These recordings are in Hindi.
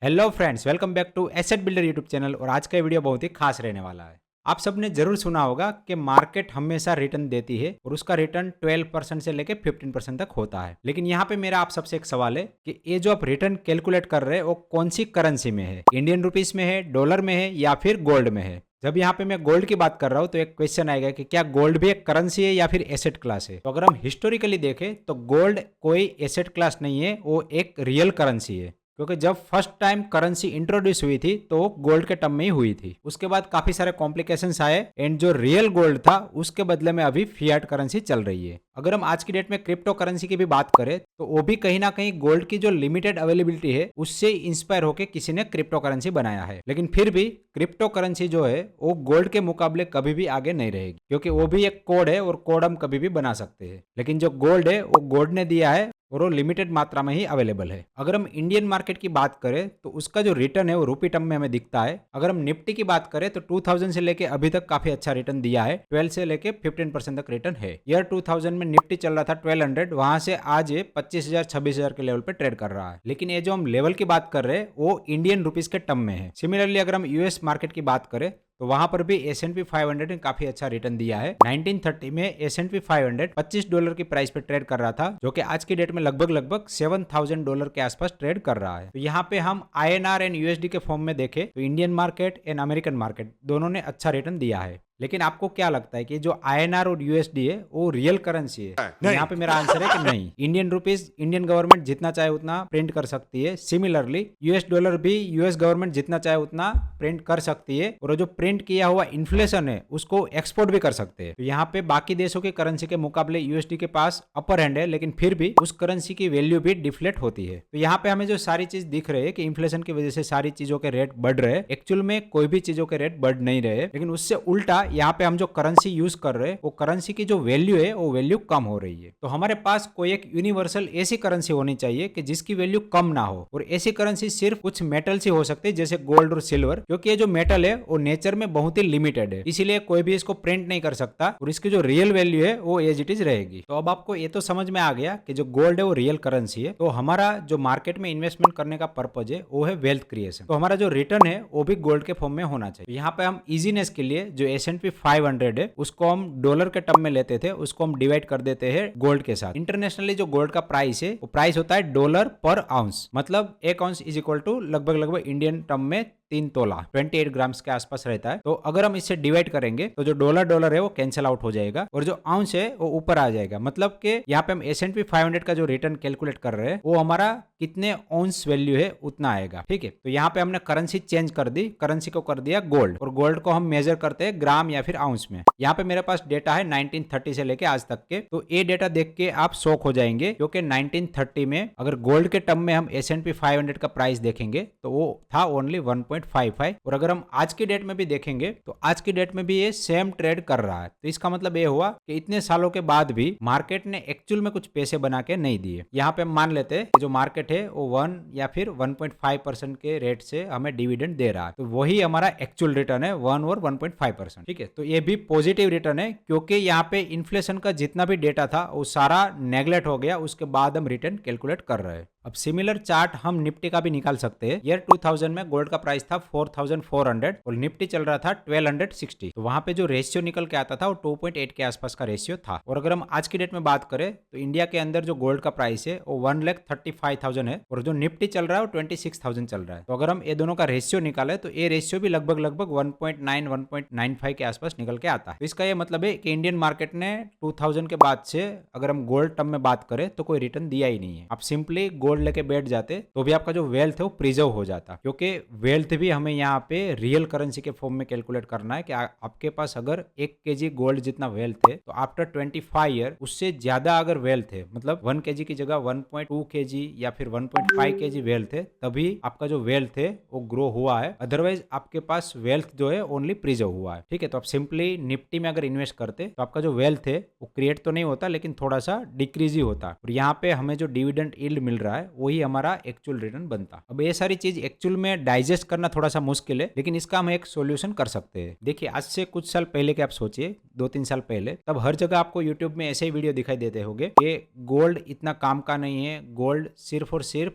Hello friends, welcome back to asset builder YouTube channel. और आज का वीडियो बहुत ही खास रहने वाला है। आप सबने जरूर सुना होगा कि मार्केट हमेशा रिटर्न देती है और उसका रिटर्न 12% से लेकर 15% तक होता है। लेकिन यहाँ पे मेरा आप सबसे एक सवाल है कि ये जो आप रिटर्न कैलकुलेट कर रहे हैं वो कौन सी करेंसी में है, इंडियन रुपीस में है, डॉलर में है या फिर गोल्ड में है। जब यहाँ पे मैं गोल्ड की बात कर रहा हूँ तो एक क्वेश्चन आएगा कि क्या गोल्ड भी एक करेंसी है या फिर एसेट क्लास है। तो अगर हम हिस्टोरिकली देखें तो गोल्ड कोई एसेट क्लास नहीं है, वो एक रियल करेंसी है। क्योंकि जब फर्स्ट टाइम करेंसी इंट्रोड्यूस हुई थी तो गोल्ड के टर्म में ही हुई थी। उसके बाद काफी सारे कॉम्प्लिकेशंस आए एंड जो रियल गोल्ड था उसके बदले में अभी फियाट करेंसी चल रही है। अगर हम आज की डेट में क्रिप्टो करेंसी की भी बात करें तो वो भी कहीं ना कहीं गोल्ड की जो लिमिटेड अवेलेबिलिटी है उससे इंस्पायर होकर किसी ने क्रिप्टो करेंसी बनाया है। लेकिन फिर भी क्रिप्टो करेंसी जो है वो गोल्ड के मुकाबले कभी भी आगे नहीं रहेगी, क्योंकि वो भी एक कोड है और कोड हम कभी भी बना सकते हैं। लेकिन जो गोल्ड है वो गॉड ने दिया है और वो लिमिटेड मात्रा में ही अवेलेबल है। अगर हम इंडियन मार्केट की बात करें तो उसका जो रिटर्न है वो रूपी टर्म में हमें दिखता है। अगर हम निफ्टी की बात करें तो 2000 से लेके अभी तक काफी अच्छा रिटर्न दिया है, 12 से लेके 15% तक रिटर्न है। ईयर 2000 में निफ्टी चल रहा था 1200, वहां से आज ये 25,000 26,000 के लेवल पे ट्रेड कर रहा है। लेकिन ये जो हम लेवल की बात कर रहे हैं वो इंडियन रुपीज के टर्म में है। सिमिलरली अगर हम यूएस मार्केट की बात करें तो वहां पर भी S&P 500 ने काफी अच्छा रिटर्न दिया है। 1930 में S&P 500 $25 की प्राइस पे ट्रेड कर रहा था, जो कि आज की डेट में लगभग $7,000 के आसपास ट्रेड कर रहा है। तो यहाँ पे हम INR एंड USD के फॉर्म में देखें तो Indian market and American market दोनों ने अच्छा रिटर्न दिया है। लेकिन आपको क्या लगता है कि जो INR और USD है वो रियल करेंसी है? तो यहाँ पे मेरा आंसर है कि नहीं। इंडियन रुपीज इंडियन गवर्नमेंट जितना चाहे उतना प्रिंट कर सकती है। सिमिलरली यूएस डॉलर भी यूएस गवर्नमेंट जितना चाहे उतना प्रिंट कर सकती है और जो प्रिंट किया हुआ इन्फ्लेशन है उसको एक्सपोर्ट भी कर सकते हैं। तो यहाँ पे बाकी देशों की करेंसी के मुकाबले यूएसडी के पास अपर हैंड है, लेकिन फिर भी उस करेंसी की वैल्यू भी डिफ्लेट होती है। तो यहाँ पे हमें जो सारी चीज दिख रही है कि इन्फ्लेशन की वजह से सारी चीजों के रेट बढ़ रहे हैं, एक्चुअल में कोई भी चीजों के रेट बढ़ नहीं रहे। लेकिन उससे उल्टा यहाँ पे हम जो करेंसी यूज कर रहे हैं वो करेंसी की जो वैल्यू है वो वैल्यू कम हो रही है। तो हमारे पास कोई एक यूनिवर्सल ऐसी करेंसी होनी चाहिए कि जिसकी वैल्यू कम ना हो, और ऐसी करेंसी सिर्फ कुछ मेटल से हो सकती है जैसे गोल्ड और सिल्वर, क्योंकि ये जो मेटल है वो नेचर में बहुत ही लिमिटेड है, इसीलिए कोई भी इसको प्रिंट नहीं कर सकता और इसकी जो रियल वैल्यू है वो एज इट इज रहेगी। तो अब आपको ये तो समझ में आ गया कि जो गोल्ड है वो रियल करेंसी है। तो हमारा जो मार्केट में इन्वेस्टमेंट करने का पर्पज है वो है वेल्थ क्रिएशन। तो हमारा जो रिटर्न है वो भी गोल्ड के फॉर्म में होना चाहिए। यहाँ पे हम इजीनेस के लिए जो S&P 500 है उसको हम डॉलर के टर्म में लेते थे, उसको हम डिवाइड कर देते हैं गोल्ड के साथ। इंटरनेशनली जो गोल्ड का प्राइस है वो प्राइस होता है डॉलर पर आउंस, मतलब एक आउंस इज इक्वल टू लगभग इंडियन टर्म में 3 तोला 28 ग्राम्स के आसपास रहता है। तो अगर हम इससे डिवाइड करेंगे तो जो डॉलर है वो कैंसिल आउट हो जाएगा और जो आउंस है वो ऊपर आ जाएगा। मतलब कि यहाँ पे हम S&P 500 का जो रिटर्न कैलकुलेट कर रहे हैं वो हमारा कितने आउंस वैल्यू है उतना आएगा। ठीक है, तो यहाँ पे हमने करेंसी चेंज कर दी, करेंसी को कर दिया गोल्ड, और गोल्ड को हम मेजर करते हैं ग्राम या फिर आउंस में। यहाँ पे मेरे पास डेटा है 1930 से लेके आज तक के। तो ये डेटा देख के आप शॉक हो जाएंगे, क्योंकि 1930 में अगर गोल्ड के टर्म में हम S&P 500 का प्राइस देखेंगे तो वो था ओनली 1.55, और अगर हम आज की डेट में भी देखेंगे तो आज की डेट में भी ये सेम ट्रेड कर रहा है। तो इसका मतलब ये हुआ कि इतने सालों के बाद भी मार्केट ने एक्चुअल में कुछ पैसे बना के नहीं दिए। यहाँ पे हम मान लेते हैं कि जो मार्केट है वो 1 या फिर 1.5% के रेट से हमें डिविडेंड दे रहा है, तो वही हमारा एक्चुअल रिटर्न है 1 और 1.5%। ठीक है, तो ये भी पॉजिटिव रिटर्न है, क्योंकि यहाँ पे इन्फ्लेशन का जितना भी डेटा था वो सारा नेग्लेक्ट हो गया, उसके बाद हम रिटर्न कैलकुलेट कर रहे हैं। अब सिमिलर चार्ट हम निफ्टी का भी निकाल सकते हैं। ईयर 2000 में गोल्ड का प्राइस था 4400 और निफ्टी चल रहा था 1260। तो वहां पे जो रेशियो निकल के आता था वो 2.8 के आसपास का रेशियो था। और अगर हम आज की डेट में बात करें तो इंडिया के अंदर जो गोल्ड का प्राइस है वो 1,35,000 है और जो निफ्टी चल रहा है वो 26,000 चल रहा है। तो अगर हम ये दोनों का रेशियो निकाले तो ये रेशियो भी लगभग 1.9 1.95 के आसपास निकल के आता है। तो इसका ये मतलब है कि इंडियन मार्केट ने 2000 के बाद से अगर हम गोल्ड टर्म में बात करें तो कोई रिटर्न दिया ही नहीं है। आप सिंपली गोल्ड लेके बैठ जाते तो भी आपका जो वेल्थ है वो प्रिजर्व हो जाता, क्योंकि वेल्थ भी हमें यहाँ पे रियल करेंसी के फॉर्म में कैलकुलेट करना है कि आपके पास अगर 1 kg गोल्ड जितना वेल्थ है तो आफ्टर 25 ईयर उससे ज्यादा अगर वेल्थ है, मतलब 1 kg की जगह 1.2 kg या फिर 1.5 kg वेल्थ है, तभी आपका जो वेल्थ है वो ग्रो हुआ है। अदरवाइज आपके पास वेल्थ जो है ओनली प्रिजर्व हुआ है। ठीक है, तो आप सिंपली निफ्टी में अगर इन्वेस्ट करते तो आपका जो वेल्थ है वो क्रिएट तो नहीं होता, लेकिन थोड़ा सा डिक्रीज ही होता, और यहाँ पे हमें जो डिविडेंड यील्ड मिल रहा है वही हमारा एक्चुअल रिटर्न बनता। अब ये सारी चीज एक्चुअल में डाइजेस्ट करना थोड़ा सा मुश्किल है, लेकिन इसका हम एक सॉल्यूशन कर सकते हैं। देखिए, आज से कुछ साल पहले के आप सोचिए, 2-3 साल पहले, तब हर जगह आपको यूट्यूब में ऐसे ही वीडियो दिखाई देते होंगे कि गोल्ड इतना काम का नहीं है, गोल्ड सिर्फ और सिर्फ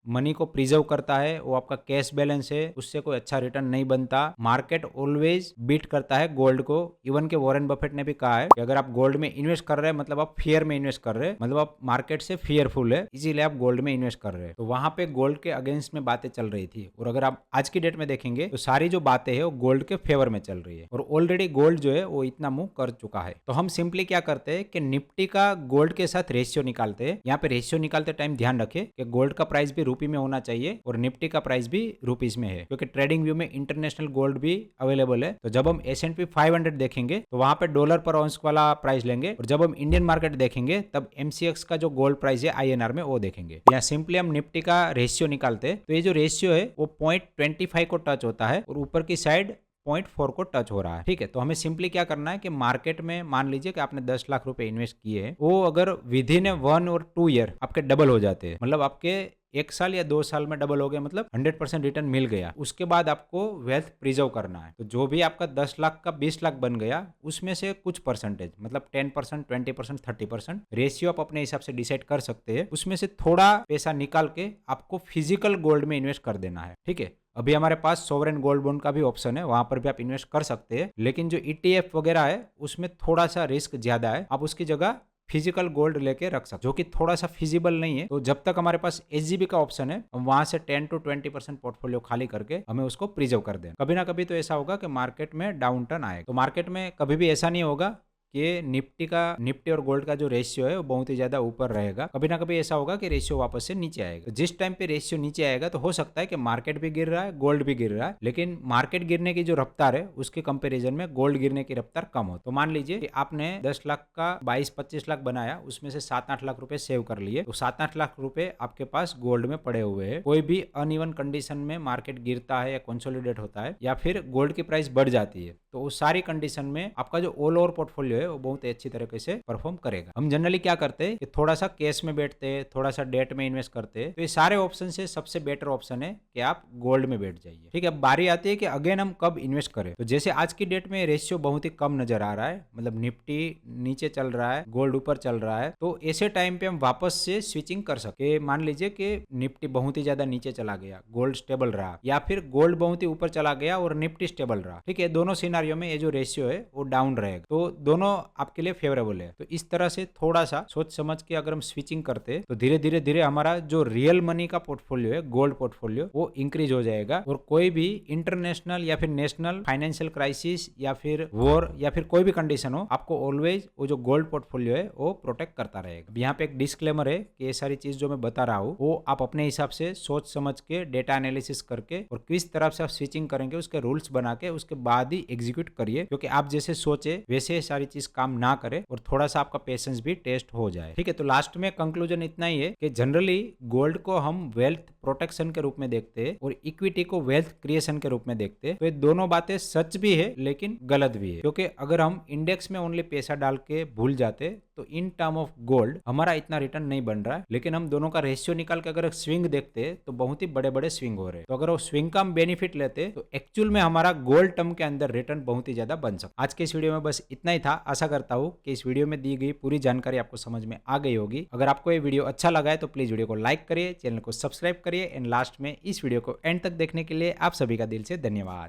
मनी को प्रिजर्व करता है, वो आपका कैश बैलेंस है, उससे कोई अच्छा रिटर्न नहीं बनता। मार्केट ऑलवेज बीट करता है गोल्ड को। इवन के वॉरेन बफेट ने भी कहा है कि अगर आप गोल्ड में इन्वेस्ट कर रहे हैं मतलब आप फियर में इन्वेस्ट कर रहे हैं, मतलब आप मार्केट से फियरफुल है, इसीलिए आप गोल्ड में इन्वेस्ट कर रहे हैं। तो वहां पे गोल्ड के अगेंस्ट में बातें चल रही थी, और अगर आप आज की डेट में देखेंगे तो सारी जो बातें हैं वो गोल्ड के फेवर में चल रही है, और ऑलरेडी गोल्ड जो है वो इतना मूव कर चुका है। तो हम सिंपली क्या करते हैं कि निफ्टी का गोल्ड के साथ रेशियो निकालते हैं। यहाँ पे रेशियो निकालते टाइम ध्यान रखें कि गोल्ड का प्राइस भी रुपी में होना चाहिए और निफ्टी का प्राइस भी रुपीज में है, क्योंकि ट्रेडिंग व्यू में इंटरनेशनल गोल्ड भी अवेलेबल है। तो जब हम S&P 500 देखेंगे तो वहां पे डॉलर पर ऑन्स वाला प्राइस लेंगे, और जब हम इंडियन मार्केट देखेंगे तब MCX का जो गोल्ड प्राइस है INR में वो देखेंगे। यहाँ सिंपली हम निफ्टी का रेशियो निकालते हैं, तो ये जो रेशियो है वो 0.25 को टच होता है और ऊपर की साइड 0.4 को टच हो रहा है। ठीक है, तो हमें सिंपली क्या करना है कि मार्केट में मान लीजिए कि आपने 10 लाख रुपए इन्वेस्ट किए हैं, वो अगर विद इन 1 और 2 ईयर आपके डबल हो जाते हैं, मतलब आपके 1 साल या 2 साल में डबल हो गया, मतलब 100% रिटर्न मिल गया, उसके बाद आपको वेल्थ प्रिजर्व करना है। तो जो भी आपका 10 लाख का 20 लाख बन गया, उसमें से कुछ परसेंटेज मतलब 10%, 20%, 30% रेशियो आप अपने हिसाब से डिसाइड कर सकते हैं, उसमें से थोड़ा पैसा निकाल के आपको फिजिकल गोल्ड में इन्वेस्ट कर देना है। ठीक है, अभी हमारे पास सोवरेन गोल्ड बॉन्ड का भी ऑप्शन है, वहां पर भी आप इन्वेस्ट कर सकते हैं, लेकिन जो ETF वगैरह है उसमें थोड़ा सा रिस्क ज्यादा है। आप उसकी जगह फिजिकल गोल्ड लेके रख सकते, जो कि थोड़ा सा फिजिबल नहीं है। तो जब तक हमारे पास SGB का ऑप्शन है, हम वहां से 10 to 20% पोर्टफोलियो खाली करके हमें उसको प्रिजर्व कर दें। कभी ना कभी तो ऐसा होगा कि मार्केट में डाउन टर्न आएगा, तो मार्केट में कभी भी ऐसा नहीं होगा कि निफ्टी और गोल्ड का जो रेशियो है वो बहुत ही ज्यादा ऊपर रहेगा। कभी ना कभी ऐसा होगा कि रेशियो वापस से नीचे आएगा। तो जिस टाइम पे रेशियो नीचे आएगा तो हो सकता है कि मार्केट भी गिर रहा है, गोल्ड भी गिर रहा है, लेकिन मार्केट गिरने की जो रफ्तार है उसके कंपैरिजन में गोल्ड गिरने की रफ्तार कम हो। तो मान लीजिए कि आपने 10 लाख का 22-25 लाख बनाया, उसमें से 7-8 लाख रुपए सेव कर लिए, तो 7-8 लाख रुपए आपके पास गोल्ड में पड़े हुए हैं। कोई भी अनइवन कंडीशन में मार्केट गिरता है या कंसोलिडेट होता है या फिर गोल्ड की प्राइस बढ़ जाती है, तो उस सारी कंडीशन में आपका जो ऑल ओवर पोर्टफोलियो है वो बहुत अच्छी तरीके से परफॉर्म करेगा। हम जनरली क्या करते हैं कि थोड़ा सा कैश में बैठते हैं, थोड़ा सा डेट में इन्वेस्ट करते हैं, तो ये सारे ऑप्शन से सबसे बेटर ऑप्शन है कि आप गोल्ड में बैठ जाइए। ठीक है, अब बारी आती है कि अगेन हम कब इन्वेस्ट करें। तो जैसे आज की डेट में रेशियो बहुत ही कम नजर आ रहा है, मतलब निफ्टी नीचे चल रहा है, गोल्ड ऊपर चल रहा है, तो ऐसे टाइम पे हम वापस से स्विचिंग कर सकते। मान लीजिए कि निफ्टी बहुत ही ज्यादा नीचे चला गया, गोल्ड स्टेबल रहा, या फिर गोल्ड बहुत ही ऊपर चला गया और निफ्टी स्टेबल रहा। ठीक है, दोनों सिनारियो में ये जो रेशियो है वो डाउन रहेगा, तो दोनों आपके लिए फेवरेबल है। तो इस तरह से थोड़ा सा सोच समझ के अगर हम स्विचिंग करते तो धीरे धीरे धीरे हमारा जो रियल मनी का पोर्टफोलियो है, गोल्ड पोर्टफोलियो, वो इंक्रीज हो जाएगा, और कोई भी इंटरनेशनल या फिर नेशनल फाइनेंशियल क्राइसिस या फिर वॉर या फिर कोई भी कंडीशन हो, आपको ऑलवेज वो जो गोल्ड पोर्टफोलियो है वो प्रोटेक्ट करता रहेगा। यहाँ पे एक डिस्क्लेमर है कि ये सारी चीज जो मैं बता रहा हूँ वो आप अपने हिसाब से सोच समझ के डेटा एनालिसिस करके और किस तरह से आप स्विचिंग करेंगे उसके रूल्स बना के उसके बाद ही एग्जीक्यूट करिए, क्योंकि आप जैसे सोचे वैसे सारी चीज काम ना करे और थोड़ा सा आपका पेशेंस भी टेस्ट हो जाए। ठीक है, तो लास्ट में कंक्लूजन इतना ही है कि जनरली गोल्ड को हम वेल्थ प्रोटेक्शन के रूप में देखते हैं और इक्विटी को वेल्थ क्रिएशन के रूप में देखते हैं। तो ये दोनों बातें सच भी है लेकिन गलत भी है, क्योंकि अगर हम इंडेक्स में ओनली पैसा डाल के भूल जाते तो इन टर्म ऑफ गोल्ड हमारा इतना रिटर्न नहीं बन रहा है, लेकिन हम दोनों का रेशियो निकाल के अगर स्विंग देखते तो बहुत ही बड़े बड़े स्विंग हो रहे हैं। तो अगर वो स्विंग का हम बेनिफिट लेते तो एक्चुअल में हमारा गोल्ड टर्म के अंदर रिटर्न बहुत ही ज्यादा बन सकता। आज के इस वीडियो में बस इतना ही था। आशा करता हूँ कि इस वीडियो में दी गई पूरी जानकारी आपको समझ में आ गई होगी। अगर आपको ये वीडियो अच्छा लगा है तो प्लीज वीडियो को लाइक करिए, चैनल को सब्सक्राइब करिए, एंड लास्ट में इस वीडियो को एंड तक देखने के लिए आप सभी का दिल से धन्यवाद।